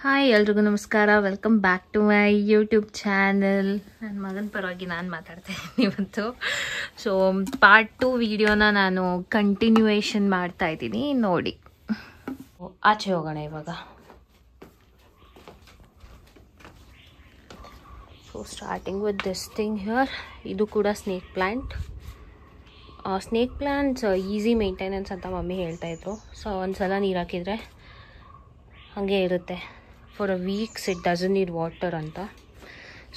Hi ಎಲ್ರಿಗೂ ನಮಸ್ಕಾರ. Welcome back to my YouTube channel. ನನ್ನ ಮಗನ ಪರವಾಗಿ ನಾನು ಮಾತಾಡ್ತಾ ಇದ್ದೀನಿ ಇವತ್ತು. ಸೊ ಪಾರ್ಟ್ 2 ವಿಡಿಯೋನ ನಾನು ಕಂಟಿನ್ಯೂಯೇಷನ್ ಮಾಡ್ತಾ ಇದ್ದೀನಿ, ನೋಡಿ. ಆಚೆ ಹೋಗೋಣ ಇವಾಗ. So starting with this thing here. ಇದು ಕೂಡ snake plant. Snake plants easy maintenance ಅಂತ ಮಮ್ಮಿ ಹೇಳ್ತಾಯಿದ್ರು. ಸೊ ಒಂದ್ಸಲ ನೀರು ಹಾಕಿದರೆ ಹಾಗೆ ಇರುತ್ತೆ. For a weeks it doesn't need water ಅಂತ.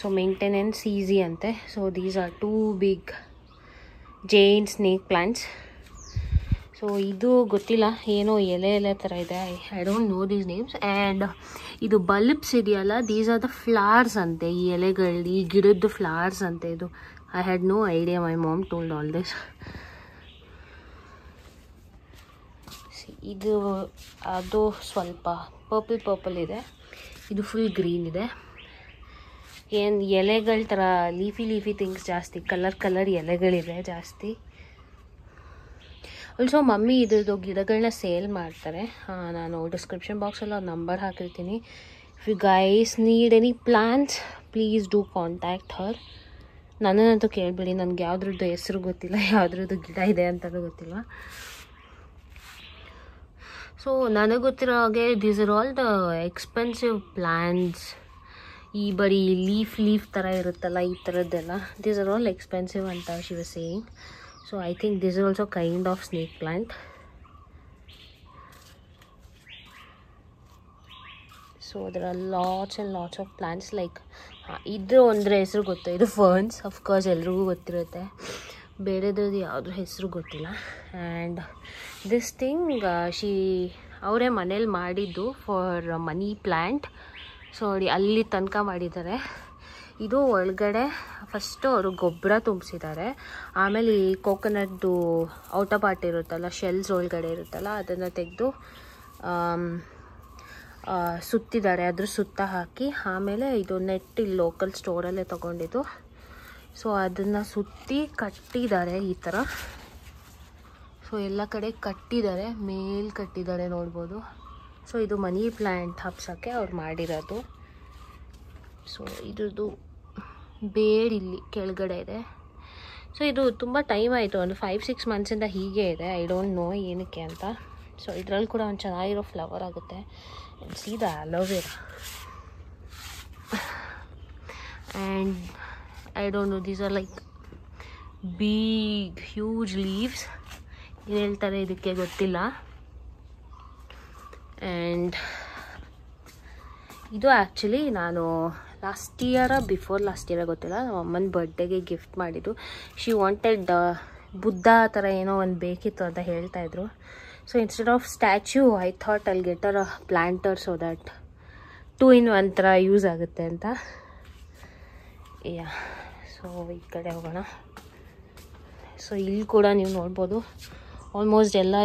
ಸೊ ಮೇಂಟೆನೆನ್ಸ್ ಈಸಿ ಅಂತೆ. So these are 2 big giant snake plants. So ಇದು ಗೊತ್ತಿಲ್ಲ, ಏನೋ ಎಲೆ ಥರ ಇದೆ. I don't know these names. And ಇದು ಬಲ್ಬ್ಸ್ ಇದೆಯಲ್ಲ, ದೀಸ್ ಆರ್ ದ ಫ್ಲವರ್ಸ್ ಅಂತೆ. ಈ ಎಲೆಗಳು, ಈ ಗಿಡದ ಫ್ಲವರ್ಸ್ ಅಂತೆ ಇದು. I had no idea. My mom told all this. ಇದು ಅದು ಸ್ವಲ್ಪ ಪರ್ಪಲ್ ಇದೆ. ಇದು ಫುಲ್ ಗ್ರೀನ್ ಇದೆ. ಏನು ಎಲೆಗಳ ಥರ ಲೀಫಿ ಥಿಂಗ್ಸ್ ಜಾಸ್ತಿ, ಕಲರ್ ಎಲೆಗಳಿದೆ ಜಾಸ್ತಿ. ಆಲ್ಸೋ ಮಮ್ಮಿ ಇದ್ರದ್ದು ಗಿಡಗಳನ್ನ ಸೇಲ್ ಮಾಡ್ತಾರೆ. ನಾನು ಡಿಸ್ಕ್ರಿಪ್ಷನ್ ಬಾಕ್ಸಲ್ಲಿ ಅವ್ರ ನಂಬರ್ ಹಾಕಿರ್ತೀನಿ. If you guys need any plants please do contact her. ನನ್ನನ್ನಂತೂ ಕೇಳಬೇಡಿ, ನನಗೆ ಯಾವುದ್ರದ್ದು ಹೆಸರು ಗೊತ್ತಿಲ್ಲ, ಯಾವುದ್ರದ್ದು ಗಿಡ ಇದೆ ಅಂತಲೂ ಗೊತ್ತಿಲ್ಲ. ಸೊ ನನಗೆ ಗೊತ್ತಿರೋ ಹಾಗೆ these are all the expensive plants. ಈ ಬರೀ ಲೀಫ್ ಥರ ಇರುತ್ತಲ್ಲ, ಈ ಥರದ್ದೆಲ್ಲ, ದೀಸ್ ಆರ್ ಆಲ್ ಎಕ್ಸ್ಪೆನ್ಸಿವ್ ಅಂತ she was saying. So I think this are also kind of snake plant. So there are lots and lots of plants. Like ಇದು ಒಂದರ ಹೆಸರು ಗೊತ್ತು, ಇದು ಫರ್ನ್ಸ್. ಅಫ್ಕೋರ್ಸ್ ಎಲ್ರಿಗೂ ಗೊತ್ತಿರುತ್ತೆ. ಬೇರೆದ್ರದ್ದು ಯಾವುದ್ರ ಹೆಸರು ಗೊತ್ತಿಲ್ಲ. ಆ್ಯಂಡ್ ದಿಸ್ ಥಿಂಗ್ ಅವರೇ ಮನೇಲಿ ಮಾಡಿದ್ದು ಫಾರ್ ಮನಿ ಪ್ಲ್ಯಾಂಟ್. ಸೊ ನೋಡಿ ಅಲ್ಲಿ ತನಕ ಮಾಡಿದ್ದಾರೆ. ಇದು ಒಳಗಡೆ ಫಸ್ಟು ಅವರು ಗೊಬ್ಬರ ತುಂಬಿಸಿದ್ದಾರೆ. ಆಮೇಲೆ ಈ ಕೋಕೋನಟ್ದು ಔಟ ಪಾರ್ಟ್ ಇರುತ್ತಲ್ಲ, ಶೆಲ್ಸ್ ಒಳಗಡೆ ಇರುತ್ತಲ್ಲ, ಅದನ್ನು ತೆಗೆದು ಸುತ್ತಿದ್ದಾರೆ. ಅದ್ರ ಸುತ್ತ ಹಾಕಿ ಆಮೇಲೆ ಇದು ನೆಟ್ ಇಲ್ಲಿ ಲೋಕಲ್ ಸ್ಟೋರಲ್ಲೇ ತೊಗೊಂಡಿದ್ದು. ಸೊ ಅದನ್ನು ಸುತ್ತಿ ಕಟ್ಟಿದ್ದಾರೆ ಈ ಥರ. ಸೊ ಎಲ್ಲ ಕಡೆ ಕಟ್ಟಿದ್ದಾರೆ, ಮೇಲ್ ಕಟ್ಟಿದ್ದಾರೆ ನೋಡ್ಬೋದು. ಸೊ ಇದು ಮನಿ ಪ್ಲ್ಯಾಂಟ್ ಹಬ್ಸೋಕ್ಕೆ ಅವ್ರು ಮಾಡಿರೋದು. ಸೊ ಇದ್ರದ್ದು ಬೇಡ್ ಇಲ್ಲಿ ಕೆಳಗಡೆ ಇದೆ. ಸೊ ಇದು ತುಂಬ ಟೈಮ್ ಆಯಿತು, ಒಂದು 5-6 ಮಂತ್ಸಿಂದ ಹೀಗೆ ಇದೆ. ಐ ಡೋಂಟ್ ನೋ ಏನಕ್ಕೆ ಅಂತ. ಸೊ ಇದರಲ್ಲಿ ಕೂಡ ಒಂದು ಚೆನ್ನಾಗಿರೋ ಫ್ಲವರ್ ಆಗುತ್ತೆ. ಸೀದಾ aloe vera. And I don't know, these are like big huge leaves. ಏನು ಹೇಳ್ತಾರೆ ಇದಕ್ಕೆ ಗೊತ್ತಿಲ್ಲ. ಆ್ಯಂಡ್ ಇದು ಆ್ಯಕ್ಚುಲಿ ನಾನು ಬಿಫೋರ್ ಲಾಸ್ಟ್ ಇಯರ ಗೊತ್ತಿಲ್ಲ, ನಮ್ಮ ಅಮ್ಮನ ಬರ್ಡೇಗೆ ಗಿಫ್ಟ್ ಮಾಡಿದ್ದು. ಶಿ ವಾಂಟೆಡ್ ಬುದ್ಧ ಥರ ಏನೋ ಒಂದು ಬೇಕಿತ್ತು ಅಂತ ಹೇಳ್ತಾಯಿದ್ರು. So instead of statue I thought I'll get a planter so that 2 in 1 ಥರ ಯೂಸ್ ಆಗುತ್ತೆ ಅಂತ. ಯಾ, ಸೊ ಈ ಕಡೆ ಹೋಗೋಣ. ಸೊ ಇಲ್ಲಿ ಕೂಡ ನೀವು ನೋಡ್ಬೋದು ಆಲ್ಮೋಸ್ಟ್ ಎಲ್ಲ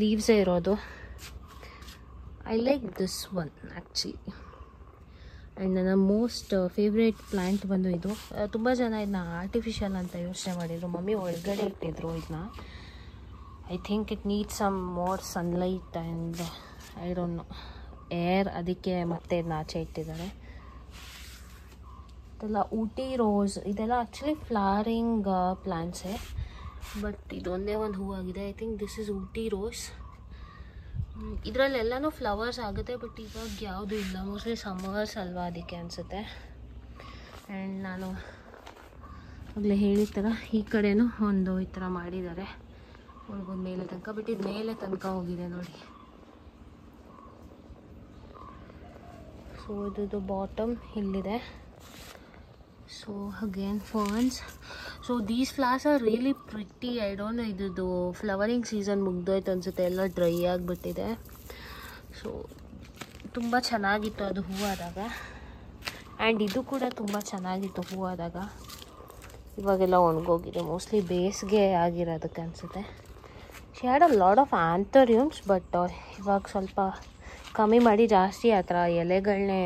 ಲೀವ್ಸೇ ಇರೋದು. I like this one actually. And ನನ್ನ ಮೋಸ್ಟ್ ಫೇವ್ರೇಟ್ ಪ್ಲ್ಯಾಂಟ್ ಬಂದು ಇದು. ತುಂಬ ಜನ ಇದನ್ನ ಆರ್ಟಿಫಿಷಿಯಲ್ ಅಂತ ಯೋಚನೆ ಮಾಡಿದರು. ಮಮ್ಮಿ ಒಳಗಡೆ ಇಟ್ಟಿದ್ರು ಇದನ್ನ. I think it needs some more sunlight and I don't know air, ಅದಕ್ಕೆ ಮತ್ತೆ ಇದನ್ನ ಆಚೆ ಇಟ್ಟಿದ್ದಾರೆ. ಇದೆಲ್ಲ ಊಟಿ ರೋಸ್. ಇದೆಲ್ಲ ಆ್ಯಕ್ಚುಲಿ ಫ್ಲವರಿಂಗ್ ಪ್ಲ್ಯಾಂಟ್ಸೇ, ಬಟ್ ಇದೊಂದೇ ಒಂದು ಹೂವಾಗಿದೆ. I think this is Ooty rose. ಇದರಲ್ಲೆಲ್ಲನೂ ಫ್ಲವರ್ಸ್ ಆಗುತ್ತೆ, ಬಟ್ ಇವಾಗ ಯಾವುದೂ ಇಲ್ಲ. ಮೋಸ್ಟ್ಲಿ ಸಮ್ಮರ್ಸ್ ಅಲ್ವಾ, ಅದಕ್ಕೆ ಅನಿಸುತ್ತೆ. ಆ್ಯಂಡ್ ನಾನು ಆಗಲೇ ಹೇಳಿದ ಥರ ಈ ಕಡೆನೂ ಒಂದು ಈ ಥರ ಮಾಡಿದ್ದಾರೆ ನೋಡ್ಬೋದು ಮೇಲೆ ತನಕ. ಬಟ್ ಇದು ಮೇಲೆ ತನಕ ಹೋಗಿದೆ ನೋಡಿ. ಸೊ ಇದ್ದು ಬಾಟಮ್ ಇಲ್ಲಿದೆ. So again ferns. So these flowers are really pretty. I don't no, ಇದ್ದು ಫ್ಲವರಿಂಗ್ ಸೀಸನ್ ಮುಗ್ದೋಯ್ತು ಅನಿಸುತ್ತೆ, ಎಲ್ಲ ಡ್ರೈ ಆಗಿಬಿಟ್ಟಿದೆ. ಸೊ ತುಂಬ ಚೆನ್ನಾಗಿತ್ತು ಅದು ಹೂವಾದಾಗ. ಆ್ಯಂಡ್ ಇದು ಕೂಡ ತುಂಬ ಚೆನ್ನಾಗಿತ್ತು ಹೂವಾದಾಗ. ಇವಾಗೆಲ್ಲ ಒಣಗೋಗಿದೆ, ಮೋಸ್ಟ್ಲಿ ಬೇಸಿಗೆ ಆಗಿರೋದಕ್ಕೆ ಅನಿಸುತ್ತೆ. She had a lot of anthuriums, but ಇವಾಗ ಸ್ವಲ್ಪ ಕಮ್ಮಿ ಮಾಡಿ ಜಾಸ್ತಿ ಆ ಥರ ಎಲೆಗಳನ್ನೇ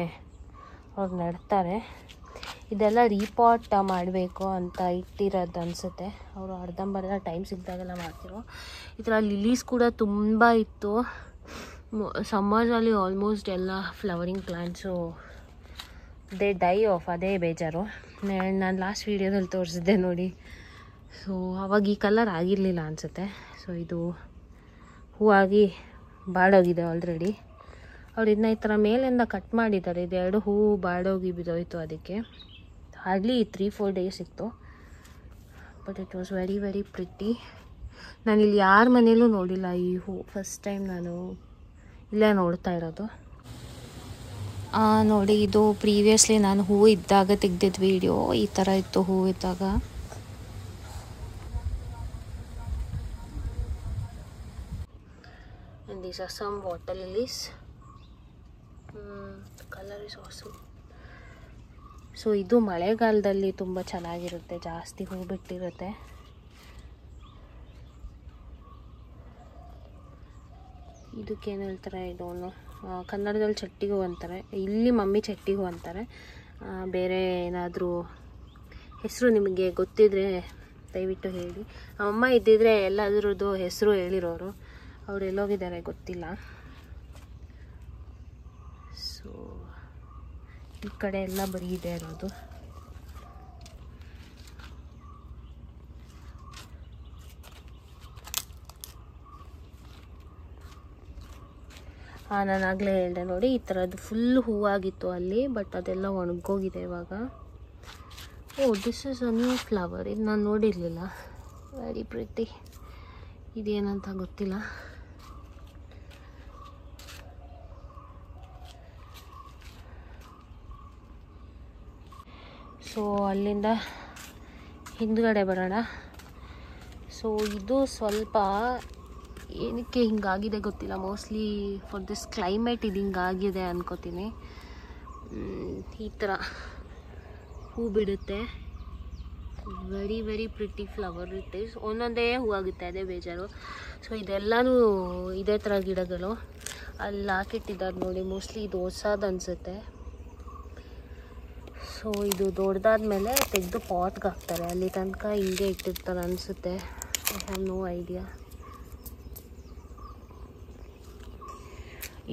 ಅವ್ರು ನೆಡ್ತಾರೆ. ಇದೆಲ್ಲ ರೀಪಾಟ್ ಮಾಡಬೇಕು ಅಂತ ಇಟ್ಟಿರೋದು ಅನಿಸುತ್ತೆ. ಅವರು ಅರ್ಧಂಬರ್ಧ ಟೈಮ್ ಸಿಕ್ಕಿದಾಗೆಲ್ಲ ಮಾಡ್ತಿರೋ. ಈ ಥರ ಲಿಲೀಸ್ ಕೂಡ ತುಂಬ ಇತ್ತು. ಸಮ್ಮರ್ಸಲ್ಲಿ ಆಲ್ಮೋಸ್ಟ್ ಎಲ್ಲ flowering plants they dye of, ಅದೇ ಬೇಜಾರು. ನಾನು ಲಾಸ್ಟ್ ವೀಡಿಯೋದಲ್ಲಿ ತೋರಿಸಿದ್ದೆ ನೋಡಿ. ಸೊ ಅವಾಗ ಈ ಕಲರ್ ಆಗಿರಲಿಲ್ಲ ಅನಿಸುತ್ತೆ. ಸೊ ಇದು ಹೂವಾಗಿ ಬಾಡೋಗಿದೆ ಆಲ್ರೆಡಿ. ಅವ್ರು ಇದನ್ನ ಈ ಥರ ಮೇಲಿಂದ ಕಟ್ ಮಾಡಿದ್ದಾರೆ. ಇದೆರಡು ಹೂವು ಬಾಡೋಗಿ ಬಿದ್ದೋಯ್ತು. ಅದಕ್ಕೆ ಹಾರ್ಡ್ಲಿ 3-4 ಡೇಸ್ ಇತ್ತು. But it was very very pretty. ನಾನಿಲ್ಲಿ ಯಾರ ಮನೇಲೂ ನೋಡಿಲ್ಲ ಈ ಹೂ. ಫಸ್ಟ್ ಟೈಮ್ ನಾನು ಇಲ್ಲೇ ನೋಡ್ತಾ ಇರೋದು. ನೋಡಿ, ಇದು ಪ್ರೀವಿಯಸ್ಲಿ ನಾನು ಹೂ ಇದ್ದಾಗ ತೆಗ್ದಿದ್ದು ವಿಡಿಯೋ. ಈ ಥರ ಇತ್ತು ಹೂ ಇದ್ದಾಗ. And these are some water lilies. Color is awesome. So ಇದು ಮಳೆಗಾಲದಲ್ಲಿ ತುಂಬ ಚೆನ್ನಾಗಿರುತ್ತೆ, ಜಾಸ್ತಿ ಹೂ ಬಿಟ್ಟಿರುತ್ತೆ. ಇದಕ್ಕೇನು ಹೇಳ್ತಾರೆ ಇದನ್ನು ಕನ್ನಡದಲ್ಲಿ ಚಟ್ಟಿಗೂ ಅಂತಾರೆ, ಇಲ್ಲಿ ಮಮ್ಮಿ ಚಟ್ಟಿಗೂ ಅಂತಾರೆ. ಬೇರೆ ಏನಾದರೂ ಹೆಸರು ನಿಮಗೆ ಗೊತ್ತಿದ್ರೆ ದಯವಿಟ್ಟು ಹೇಳಿ. ಅಮ್ಮ ಇದ್ದಿದ್ರೆ ಎಲ್ಲದ್ರದ್ದು ಹೆಸರು ಹೇಳಿರೋರು. ಅವ್ರು ಎಲ್ಲೋಗಿದ್ದಾರೆ ಗೊತ್ತಿಲ್ಲ. ಸೊ ಈ ಕಡೆ ಎಲ್ಲ ಬರೀ ಇದೆ ಇರೋದು. ನಾನಾಗಲೇ ಹೇಳಿದೆ ನೋಡಿ, ಈ ಥರದ್ದು ಫುಲ್ ಹೂವಾಗಿತ್ತು ಅಲ್ಲಿ. ಬಟ್ ಅದೆಲ್ಲ ಒಣಗೋಗಿದೆ ಇವಾಗ. This is a new flower. ಇದು ನಾನು ನೋಡಿರಲಿಲ್ಲ. Very pretty. ಇದೇನಂತ ಗೊತ್ತಿಲ್ಲ. ಸೊ ಅಲ್ಲಿಂದ ಹಿಂದ್ಗಡೆ ಬರೋಣ. ಸೊ ಇದು ಸ್ವಲ್ಪ ಏನಕ್ಕೆ ಹಿಂಗಾಗಿದೆ ಗೊತ್ತಿಲ್ಲ. ಮೋಸ್ಟ್ಲಿ ಫಾರ್ ದಿಸ್ ಕ್ಲೈಮೇಟ್ ಇದು ಹಿಂಗಾಗಿದೆ ಅನ್ಕೋತೀನಿ. ಈ ಥರ ಹೂ ಬಿಡುತ್ತೆ. Very very pretty flower it is. ಒಂದೊಂದೇ ಹೂ ಆಗುತ್ತೆ, ಅದೇ ಬೇಜಾರು. ಸೊ ಇದೆಲ್ಲನೂ ಇದೇ ಥರ ಗಿಡಗಳು ಅಲ್ಲಿ ಹಾಕಿಟ್ಟಿದ್ದಾರೆ ನೋಡಿ. ಮೋಸ್ಟ್ಲಿ ಇದು ಹೊಸದು ಅನಿಸುತ್ತೆ. ಸೊ ಇದು ದೊಡ್ಡದಾದ್ಮೇಲೆ ತೆಗೆದು ಪಾಟ್ಗೆ ಹಾಕ್ತಾರೆ. ಅಲ್ಲಿ ತನಕ ಹಿಂಗೆ ಇಟ್ಟಿರ್ತಾರೆ ಅನಿಸುತ್ತೆ. I have no idea.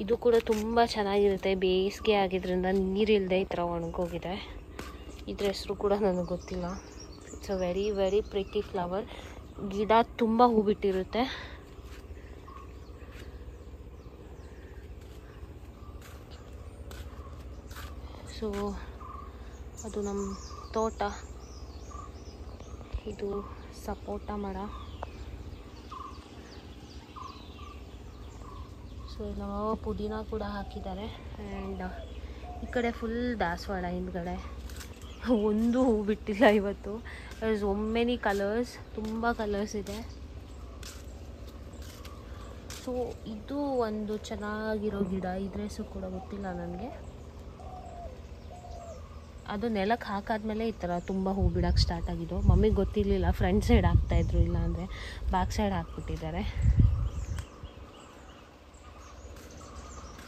ಇದು ಕೂಡ ತುಂಬ ಚೆನ್ನಾಗಿರುತ್ತೆ. ಬೇಸಿಗೆ ಆಗಿದ್ದರಿಂದ ನೀರಿಲ್ಲದೆ ಈ ಥರ ಒಣಗೋಗಿದೆ. ಇದ್ರ ಹೆಸರು ಕೂಡ ನನಗೆ ಗೊತ್ತಿಲ್ಲ. It's a very very pretty flower. ಗಿಡ ತುಂಬ ಹೂ ಬಿಟ್ಟಿರುತ್ತೆ. ಸೊ ಅದು ನಮ್ಮ ತೋಟ. ಇದು ಸಪೋಟ ಮರ. ಸೊ ನಮ್ಮ ಪುದೀನ ಕೂಡ ಹಾಕಿದ್ದಾರೆ. ಆ್ಯಂಡ್ ಈ ಕಡೆ ಫುಲ್ ದಾಸವಾಳ. ಹಿಂದ್ಗಡೆ ಒಂದು ಹೂ ಬಿಟ್ಟಿಲ್ಲ ಇವತ್ತು. ಸೋ ಮೆನಿ ಕಲರ್ಸ್, ತುಂಬ ಕಲರ್ಸ್ ಇದೆ. ಸೊ ಇದು ಒಂದು ಚೆನ್ನಾಗಿರೋ ಗಿಡ. ಇದ್ರ ಹೆಸರು ಕೂಡ ಗೊತ್ತಿಲ್ಲ ನನಗೆ. ಅದು ನೆಲಕ್ಕೆ ಹಾಕಾದ್ಮೇಲೆ ಈ ಥರ ತುಂಬ ಹೂ ಬಿಡೋಕ್ಕೆ ಸ್ಟಾರ್ಟ್ ಆಗಿದ್ದು. ಮಮ್ಮಿಗೆ ಗೊತ್ತಿರಲಿಲ್ಲ. ಫ್ರಂಟ್ ಸೈಡ್ ಹಾಕ್ತಾಯಿದ್ರು, ಇಲ್ಲಾಂದರೆ ಬ್ಯಾಕ್ ಸೈಡ್ ಹಾಕ್ಬಿಟ್ಟಿದ್ದಾರೆ.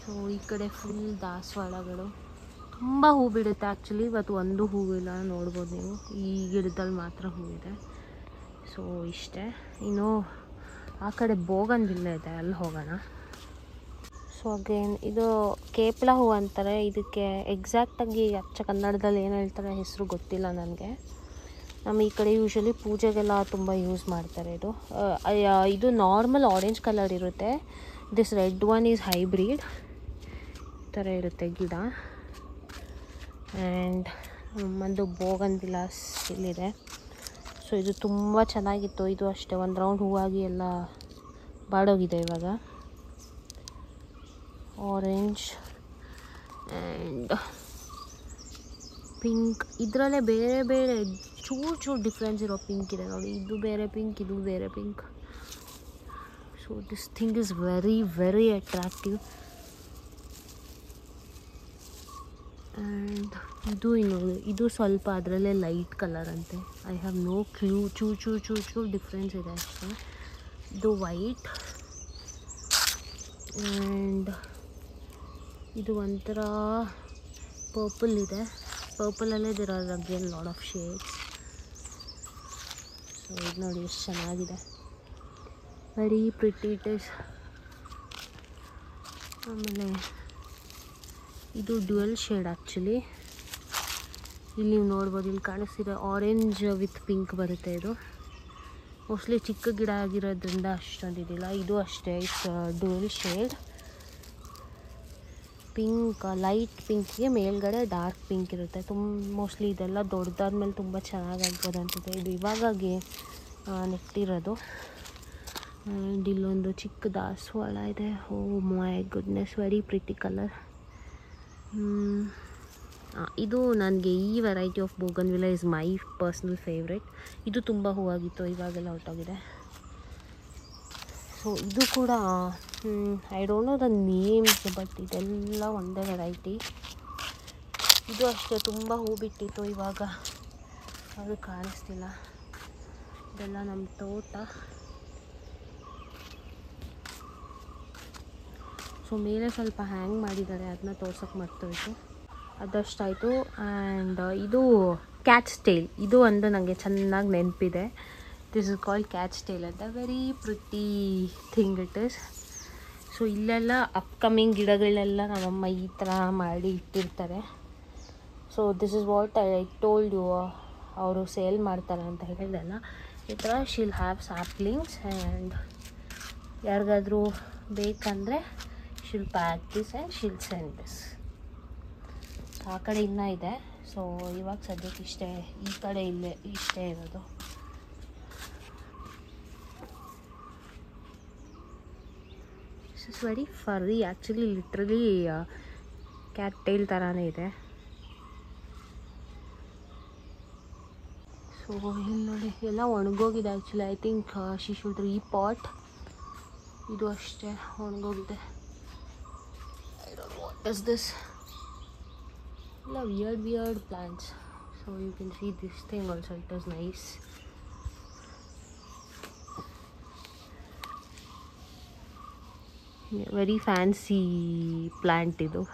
ಸೊ ಈ ಕಡೆ ಫುಲ್ ದಾಸವಾಳಗಳು. ತುಂಬ ಹೂ ಬಿಡುತ್ತೆ ಆ್ಯಕ್ಚುಲಿ. ಇವತ್ತು ಒಂದು ಹೂವಿಲ್ಲ, ನೋಡ್ಬೋದು ನೀವು. ಈ ಗಿಡದಲ್ಲಿ ಮಾತ್ರ ಹೂವಿದೆ. ಸೊ ಇಷ್ಟೇ. ಇನ್ನು ಆ ಕಡೆ ಬೋಗನ್ವಿಲ್ಲ ಇದೆ, ಅಲ್ಲಿ ಹೋಗೋಣ. ಸೊ ಅಗೇನ್ ಇದು ಕೇಪ್ಲ ಹೂ ಅಂತಾರೆ. ಇದಕ್ಕೆ ಎಕ್ಸಾಕ್ಟಾಗಿ ಅಚ್ಚ ಕನ್ನಡದಲ್ಲಿ ಏನು ಹೇಳ್ತಾರೆ ಹೆಸರು ಗೊತ್ತಿಲ್ಲ ನನಗೆ. ನಮ್ಮ ಈ ಕಡೆ ಯೂಶ್ವಲಿ ಪೂಜೆಗೆಲ್ಲ ತುಂಬ ಯೂಸ್ ಮಾಡ್ತಾರೆ. ಇದು ನಾರ್ಮಲ್ ಆರೆಂಜ್ ಕಲರ್ ಇರುತ್ತೆ. This red one is hybrid. ಈ ಥರ ಇರುತ್ತೆ ಗಿಡ. ಆ್ಯಂಡ್ ಒಂದು ಬೋಗನ್ವಿಲ್ಲ ಇಲ್ಲಿದೆ. ಸೊ ಇದು ತುಂಬ ಚೆನ್ನಾಗಿತ್ತು. ಇದು ಅಷ್ಟೇ ಒಂದು ರೌಂಡ್ ಹೂವಾಗಿ ಎಲ್ಲ ಬಾಡೋಗಿದೆ ಇವಾಗ. Orange and pink. ಇದರಲ್ಲೇ ಬೇರೆ ಬೇರೆ ಚೂರು ಡಿಫ್ರೆನ್ಸ್ ಇರೋ ಪಿಂಕ್ ಇದೆ ನೋಡಿ. ಇದು ಬೇರೆ ಪಿಂಕ್, ಇದು ಬೇರೆ pink. So this thing is very very attractive. And ಇದು ಸ್ವಲ್ಪ ಅದರಲ್ಲೇ ಲೈಟ್ ಕಲರ್ ಅಂತೆ. I have no clue. ಚೂರು ಡಿಫ್ರೆನ್ಸ್ ಇದೆ ಅಷ್ಟೇ. ಇದು ವೈಟ್. ಆ್ಯಂಡ್ ಇದು ಒಂಥರ ಪರ್ಪಲ್ ಇದೆ. ಪರ್ಪಲಲ್ಲೇ there are again lot of shades. So ಇದು ನೋಡಿ ಎಷ್ಟು ಚೆನ್ನಾಗಿದೆ. Very pretty it is. ಆಮೇಲೆ ಇದು ಡ್ಯುಯಲ್ ಶೇಡ್ ಆ್ಯಕ್ಚುಲಿ. ಇಲ್ಲಿ ನೀವು ನೋಡ್ಬೋದು, ಇಲ್ಲಿ ಕಾಣಿಸ್ತಿದೆ ಆರೆಂಜ್ ವಿತ್ ಪಿಂಕ್ ಬರುತ್ತೆ. ಇದು ಮೋಸ್ಟ್ಲಿ ಚಿಕ್ಕ ಗಿಡ ಆಗಿರೋದ್ರಿಂದ ಅಷ್ಟೊಂದು ಇದಿಲ್ಲ. ಇದು ಅಷ್ಟೇ, it's dual shade pink, light ಪಿಂಕ್ಗೆ ಮೇಲ್ಗಡೆ ಡಾರ್ಕ್ ಪಿಂಕ್ ಇರುತ್ತೆ. ಮೋಸ್ಟ್ಲಿ ಇದೆಲ್ಲ ದೊಡ್ಡದಾದ್ಮೇಲೆ ತುಂಬ ಚೆನ್ನಾಗಾಗ್ಬೋದು ಅನ್ಸುತ್ತೆ. ಇದು ಇವಾಗಾಗಿ ನೆಟ್ಟಿರೋದು. ಆ್ಯಂಡ್ ಇಲ್ಲೊಂದು ಚಿಕ್ಕ ದಾಸವಾಳ ಇದೆ. Oh my goodness, very pretty colour. ಇದು ನನಗೆ ಈ variety of bougainvillea is my personal favourite. ಇದು ತುಂಬ ಹೂವಾಗಿತ್ತು, ಇವಾಗೆಲ್ಲ ಹೊರಟೋಗಿದೆ. ಸೊ ಇದು ಕೂಡ I don't know the names, but ಇದೆಲ್ಲ ಒಂದೇ ವೆರೈಟಿ. ಇದು ಅಷ್ಟೇ ತುಂಬ ಹೂ ಬಿಟ್ಟಿತ್ತು, ಇವಾಗ ಅದು ಕಾಣಿಸ್ತಿಲ್ಲ. ಇದೆಲ್ಲ ನಮ್ಮ ತೋಟ. ಸೊ ಮೇಲೆ ಸ್ವಲ್ಪ ಹ್ಯಾಂಗ್ ಮಾಡಿದ್ದಾರೆ, ಅದನ್ನ ತೋರ್ಸೋಕ್ಕೆ ಮರ್ತೋಯ್ತು. ಅದಷ್ಟಾಯಿತು. ಆ್ಯಂಡ್ ಇದು ಕ್ಯಾಟ್ಸ್ ಟೇಲ್. ಇದು ಒಂದು ನನಗೆ ಚೆನ್ನಾಗಿ ನೆನಪಿದೆ. This is called cat's tail ಅಂತ. Very pretty thing it is. So ಇಲ್ಲೆಲ್ಲ ಅಪ್ಕಮಿಂಗ್ ಗಿಡಗಳೆಲ್ಲ ನಮ್ಮಮ್ಮ ಈ ಥರ ಮಾಡಿ ಇಟ್ಟಿರ್ತಾರೆ. So this is what I told you, ಅವರು ಸೇಲ್ ಮಾಡ್ತಾರೆ ಅಂತ ಹೇಳಿದೆಲ್ಲ. ಈ ಥರ ಶಿಲ್ ಹ್ಯಾವ್ ಸ್ಯಾಪ್ಲಿಂಗ್ಸ್ ಆ್ಯಂಡ್ ಯಾರಿಗಾದ್ರೂ ಬೇಕಂದರೆ she'll pack this and she'll send this. So ಆ ಕಡೆ ಇನ್ನೂ ಇದೆ. ಸೊ ಇವಾಗ ಸದ್ಯಕ್ಕೆ ಇಷ್ಟೇ, ಈ ಕಡೆ ಇಷ್ಟೇ ಇರೋದು. This is very furry actually, literally cat tail ಥರನೇ ಇದೆ. ಸೊ ಇಲ್ಲಿ ನೋಡಿ ಎಲ್ಲ ಒಣಗೋಗಿದೆ actually. I think she should repot. ಇದು ಅಷ್ಟೇ ಒಣಗೋಗಿದೆ. I don't know what is this. ಎಲ್ಲ weird plants. So you can see this thing also, it is nice. Yeah, very fancy plant idu.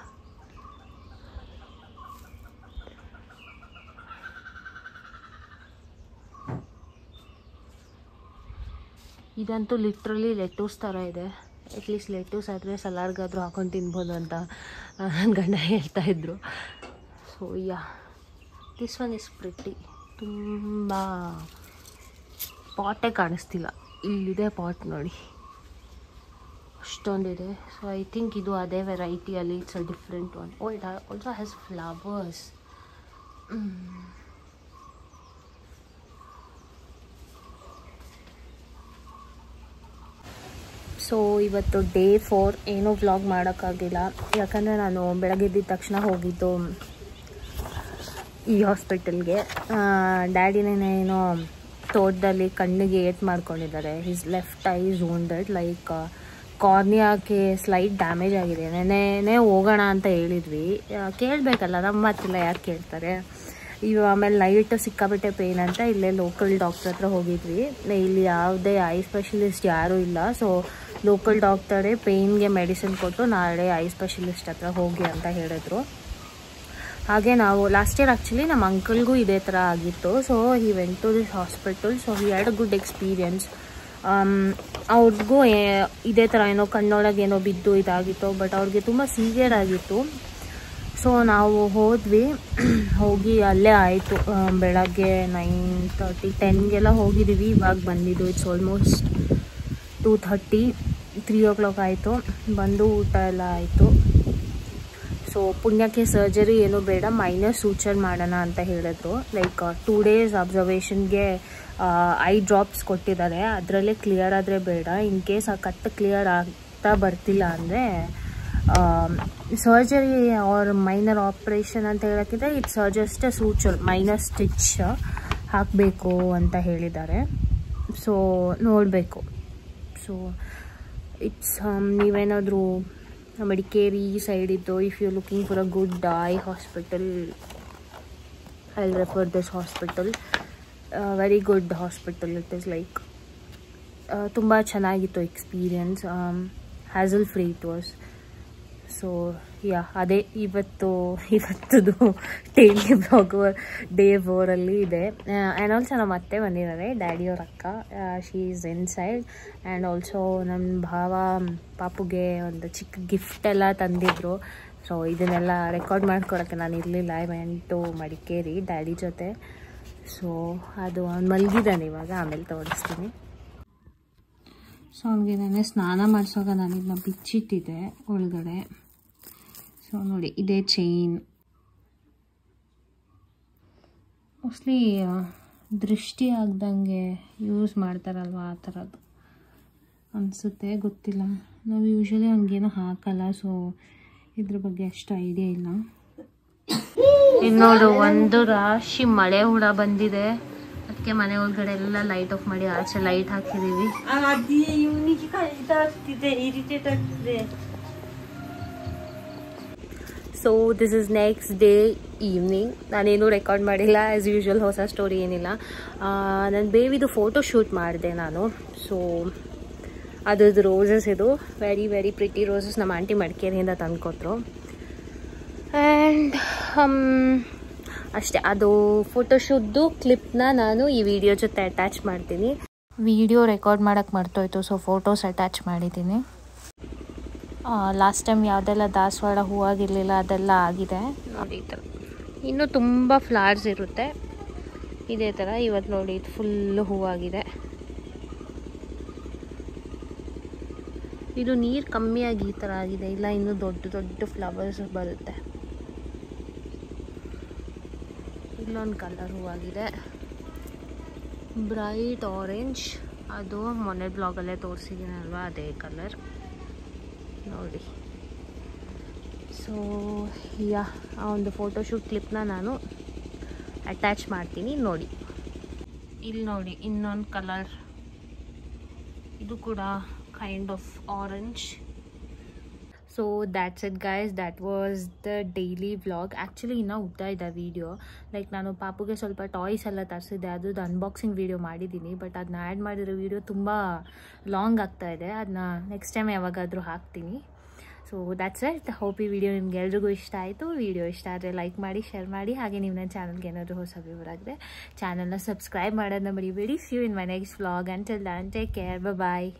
ಇದಂತೂ ಲಿಟ್ರಲಿ ಲೆಟೂಸ್ ಥರ ಇದೆ. ಅಟ್ಲೀಸ್ಟ್ ಲೆಟೂಸ್ ಆದರೆ ಸಲಾಡ್ಗಾದರೂ ಹಾಕೊಂಡು ತಿನ್ಬೋದು ಅಂತ ನನ್ನ ಗಂಡ ಹೇಳ್ತಾಯಿದ್ರು. So yeah, this one is pretty. ತುಂಬ ಪಾಟೇ ಕಾಣಿಸ್ತಿಲ್ಲ, ಇಲ್ಲಿದೆ ಪಾಟ್ ನೋಡಿ, ಅಷ್ಟೊಂದಿದೆ. ಸೊ ಐ ಥಿಂಕ್ ಇದು ಅದೇ ವೆರೈಟಿಯಲ್ಲಿ it's a different one. Oh it also has flowers. So ಇವತ್ತು ಡೇ 4 ಏನೂ ವ್ಲಾಗ್ ಮಾಡೋಕ್ಕಾಗಿಲ್ಲ, ಯಾಕಂದರೆ ನಾನು ಬೆಳಗ್ಗೆ ಎದ್ದಿದ ತಕ್ಷಣ ಹೋಗಿದ್ದು ಈ ಹಾಸ್ಪಿಟಲ್ಗೆ. ಡ್ಯಾಡಿನೇನೋ ತೋಟದಲ್ಲಿ ಕಣ್ಣಿಗೆ ಏಟ್ ಮಾಡ್ಕೊಂಡಿದ್ದಾರೆ. His left eye is wounded, like ಕಾರ್ನಿಯಾಕ್ಕೆ ಸ್ಲೈಟ್ ಡ್ಯಾಮೇಜ್ ಆಗಿದೆ. ನೆನ್ನೆ ಹೋಗೋಣ ಅಂತ ಹೇಳಿದ್ವಿ, ಕೇಳಬೇಕಲ್ಲ, ನಮ್ಮ ಮಾತಿಲ್ಲ ಯಾರು ಕೇಳ್ತಾರೆ. ಆಮೇಲೆ ನೈಟ್ ಸಿಕ್ಕಾಬಿಟ್ಟೆ ಪೇಯ್ನ್ ಅಂತ ಇಲ್ಲೇ ಲೋಕಲ್ ಡಾಕ್ಟರ್ ಹತ್ರ ಹೋಗಿದ್ವಿ. ಇಲ್ಲಿ ಯಾವುದೇ ಐ ಸ್ಪೆಷಲಿಸ್ಟ್ ಯಾರೂ ಇಲ್ಲ. ಸೊ ಲೋಕಲ್ ಡಾಕ್ಟರೇ ಪೇಯ್ನ್ಗೆ ಮೆಡಿಸಿನ್ ಕೊಟ್ಟು ನಾಳೆ ಐ ಸ್ಪೆಷಲಿಸ್ಟ್ ಹತ್ರ ಹೋಗಿ ಅಂತ ಹೇಳಿದ್ರು. ಹಾಗೆ ನಾವು ಲಾಸ್ಟ್ ಇಯರ್ ಆ್ಯಕ್ಚುಲಿ ನಮ್ಮ ಅಂಕಲ್ಗೂ ಇದೇ ಥರ ಆಗಿತ್ತು. So he went to this hospital. So he had a good experience. ಅವ್ರಿಗೂ ಇದೇ ಥರ ಏನೋ ಕಣ್ಣೊಳಗೆ ಏನೋ ಬಿದ್ದು ಇದಾಗಿತ್ತು, ಬಟ್ ಅವ್ರಿಗೆ ತುಂಬ ಸಿವಿಯರ್ ಆಗಿತ್ತು. ಸೊ ನಾವು ಹೋದ್ವಿ, ಹೋಗಿ ಅಲ್ಲೇ ಆಯಿತು. ಬೆಳಗ್ಗೆ 9:30 10ಗೆಲ್ಲ ಹೋಗಿದ್ದೀವಿ. ಇವಾಗ ಬಂದಿದ್ದು ಇಟ್ಸ್ ಆಲ್ಮೋಸ್ಟ್ 2:30 3 o'clock ಆಯಿತು. ಬಂದು ಊಟ ಎಲ್ಲ ಆಯಿತು. ಸೊ ಪುಣ್ಯಕ್ಕೆ ಸರ್ಜರಿ ಏನೂ ಬೇಡ, ಮೈನರ್ ಸೂಚರ್ ಮಾಡೋಣ ಅಂತ ಹೇಳಿದ್ರು. ಲೈಕ್ 2 days ಅಬ್ಸರ್ವೇಷನ್ಗೆ ಐ ಡ್ರಾಪ್ಸ್ ಕೊಟ್ಟಿದ್ದಾರೆ, ಅದರಲ್ಲೇ ಕ್ಲಿಯರ್ ಆದರೆ ಬೇಡ. ಇನ್ ಕೇಸ್ ಆ ಕಟ್ಟು ಕ್ಲಿಯರ್ ಆಗ್ತಾ ಬರ್ತಿಲ್ಲ ಅಂದರೆ ಸರ್ಜರಿ ಆರ್ ಮೈನರ್ ಆಪ್ರೇಷನ್ ಅಂತ ಹೇಳೋಕ್ಕಿಂತ it's just suture, minor stitch ಹಾಕಬೇಕು ಅಂತ ಹೇಳಿದ್ದಾರೆ. ಸೊ ನೋಡಬೇಕು. ಸೊ ಇಟ್ಸ್ ನೀವೇನಾದರೂ ಮಡಿಕೇರಿ ಸೈಡ್ ಇದ್ದು, if you looking for a good eye hospital, I will refer this hospital. Very good hospital. It is like ತುಂಬ ಚೆನ್ನಾಗಿತ್ತು experience. Hassle free it was. So ಅದೇ ಇವತ್ತದು ಡೈಲಿ ಬ್ಲಾಗ್ ಡೇ 4 ಇದೆ. And also ನಮ್ಮ ಅತ್ತೆ ಬಂದಿದ್ದಾರೆ, ಡ್ಯಾಡಿಯವ್ರ ಅಕ್ಕ, she is inside. And also ನನ್ನ ಭಾವ ಪಾಪುಗೆ ಒಂದು ಚಿಕ್ಕ ಗಿಫ್ಟ್ ಎಲ್ಲ ತಂದಿದ್ರು. ಸೊ ಇದನ್ನೆಲ್ಲ ರೆಕಾರ್ಡ್ ಮಾಡ್ಕೊಳಕ್ಕೆ ನಾನು ಇರಲಿಲ್ಲ. I went to Madikeri daddy ಜೊತೆ. ಸೊ ಅದು ಅವ್ನು ಮಲಗಿದ್ದಾನೆ ಇವಾಗ, ಆಮೇಲೆ ತೋರಿಸ್ತೀನಿ. ಸೊ ಅವನಿಗೆ ನಾನೇ ಸ್ನಾನ ಮಾಡಿಸುವಾಗ ನಾನು ಇದನ್ನ ಬಿಚ್ಚಿಟ್ಟಿದ್ದೆ ಒಳಗಡೆ. ಸೊ ನೋಡಿ, ಇದೇ ಚೈನ್. ಮೋಸ್ಟ್ಲಿ ದೃಷ್ಟಿ ಆಗ್ದಂಗೆ ಯೂಸ್ ಮಾಡ್ತಾರಲ್ವ, ಆ ಥರದ್ದು ಅನಿಸುತ್ತೆ, ಗೊತ್ತಿಲ್ಲ. ನಾವು ಯೂಶ್ವಲಿ ಅವ್ನಿಗೇನೋ ಹಾಕಲ್ಲ, ಸೊ ಇದ್ರ ಬಗ್ಗೆ ಅಷ್ಟು ಐಡಿಯಾ ಇಲ್ಲ. ಇನ್ನು ನೋಡು, ಒಂದು ರಾಶಿ ಮಳೆ ಹುಳ ಬಂದಿದೆ, ಅದಕ್ಕೆ ಮನೆ ಒಳಗಡೆ ಎಲ್ಲ ಲೈಟ್ ಆಫ್ ಮಾಡಿ ಆಚೆ ಲೈಟ್ ಹಾಕಿದೀವಿ. So this is next day evening. ನಾನೇನು ರೆಕಾರ್ಡ್ ಮಾಡಿಲ್ಲ, ಆ್ಯಸ್ ಯೂಶ್ವಲ್ ಹೊಸ ಸ್ಟೋರಿ ಏನಿಲ್ಲ. ನನ್ನ ಬೇಬಿದು ಫೋಟೋ ಶೂಟ್ ಮಾಡಿದೆ ನಾನು. ಸೊ ಅದ್ರದ್ದು ರೋಸಸ್ ಇದು ವೆರಿ ವೆರಿ ಪ್ರಿಟಿ ರೋಸಸ್ ನಮ್ಮ ಆಂಟಿ ಮಡಿಕೇರಿಯಿಂದ ತಂದ್ಕೊಟ್ರು. ಆ್ಯಂಡ್ ಅಷ್ಟೇ, ಅದು ಫೋಟೋಶೂಟ್ದು ಕ್ಲಿಪ್ನ ನಾನು ಈ ವಿಡಿಯೋ ಜೊತೆ ಅಟ್ಯಾಚ್ ಮಾಡ್ತೀನಿ. ವಿಡಿಯೋ ರೆಕಾರ್ಡ್ ಮಾಡೋಕ್ಕೆ ಮರ್ತೋಯ್ತು, ಸೊ ಫೋಟೋಸ್ ಅಟ್ಯಾಚ್ ಮಾಡಿದ್ದೀನಿ. ಲಾಸ್ಟ್ ಟೈಮ್ ಯಾವುದೆಲ್ಲ ದಾಸವಾಳ ಹೂವಾಗಿರಲಿಲ್ಲ ಅದೆಲ್ಲ ಆಗಿದೆ ನೋಡಿ. ಈ ಥರ ಇನ್ನೂ ತುಂಬ ಫ್ಲವರ್ಸ್ ಇರುತ್ತೆ ಇದೇ ಥರ. ಇವತ್ತು ನೋಡಿ, ಇದು ಫುಲ್ಲು ಹೂವಾಗಿದೆ. ಇದು ನೀರು ಕಮ್ಮಿಯಾಗಿ ಈ ಥರ ಆಗಿದೆ, ಇಲ್ಲ ಇನ್ನೂ ದೊಡ್ಡ ದೊಡ್ಡ ಫ್ಲವರ್ಸ್ ಬರುತ್ತೆ. ಇಲ್ಲೊಂದು ಕಲರ್ ಹೂವಾಗಿದೆ, ಬ್ರೈಟ್ ಆರೆಂಜ್. ಅದು ಮೊನ್ನೆ ಬ್ಲಾಗಲ್ಲೇ ತೋರಿಸಿದ್ದೀನಲ್ವ, ಅದೇ ಕಲರ್ ನೋಡಿ. ಸೊ ಆ ಒಂದು ಫೋಟೋಶೂಟ್ ಕ್ಲಿಪ್ನ ನಾನು ಅಟ್ಯಾಚ್ ಮಾಡ್ತೀನಿ ನೋಡಿ. ಇಲ್ಲಿ ನೋಡಿ, ಇನ್ನೊಂದು ಕಲರ್, ಇದು ಕೂಡ kind of orange. So that's it guys, that was the daily vlog. Actually ಇನ್ನೂ ಉದ್ದ ಇದೆ ವೀಡಿಯೋ. ಲೈಕ್ ನಾನು ಪಾಪುಗೆ ಸ್ವಲ್ಪ ಟಾಯ್ಸ್ ಎಲ್ಲ ತರಿಸಿದ್ದೆ, ಅದು ಅನ್ಬಾಕ್ಸಿಂಗ್ ವೀಡಿಯೋ ಮಾಡಿದ್ದೀನಿ. ಬಟ್ ಅದನ್ನ ಆ್ಯಡ್ ಮಾಡಿರೋ ವೀಡಿಯೋ ತುಂಬ ಲಾಂಗ್ ಆಗ್ತಾಯಿದೆ, ಅದನ್ನ ನೆಕ್ಸ್ಟ್ ಟೈಮ್ ಯಾವಾಗಾದರೂ ಹಾಕ್ತೀನಿ. So that's it. ಹೋಪ್ ಈ ವಿಡಿಯೋ ನಿಮ್ಗೆ ಎಲ್ರಿಗೂ ಇಷ್ಟ ಆಯಿತು. ವಿಡಿಯೋ ಇಷ್ಟ ಆದರೆ ಲೈಕ್ ಮಾಡಿ, ಶೇರ್ ಮಾಡಿ. ಹಾಗೆ ನೀವು ನನ್ನ ಚಾನಲ್ಗೆ ಏನಾದರೂ ಹೊಸ ವ್ಯೂವರ್ ಆಗಿದ್ರೆ ಚಾನಲ್ನ ಸಬ್ಸ್ಕ್ರೈಬ್ ಮಾಡೋದನ್ನ ಮರಿಬೇಡಿ. See you in my next vlog. Until then take care, bye.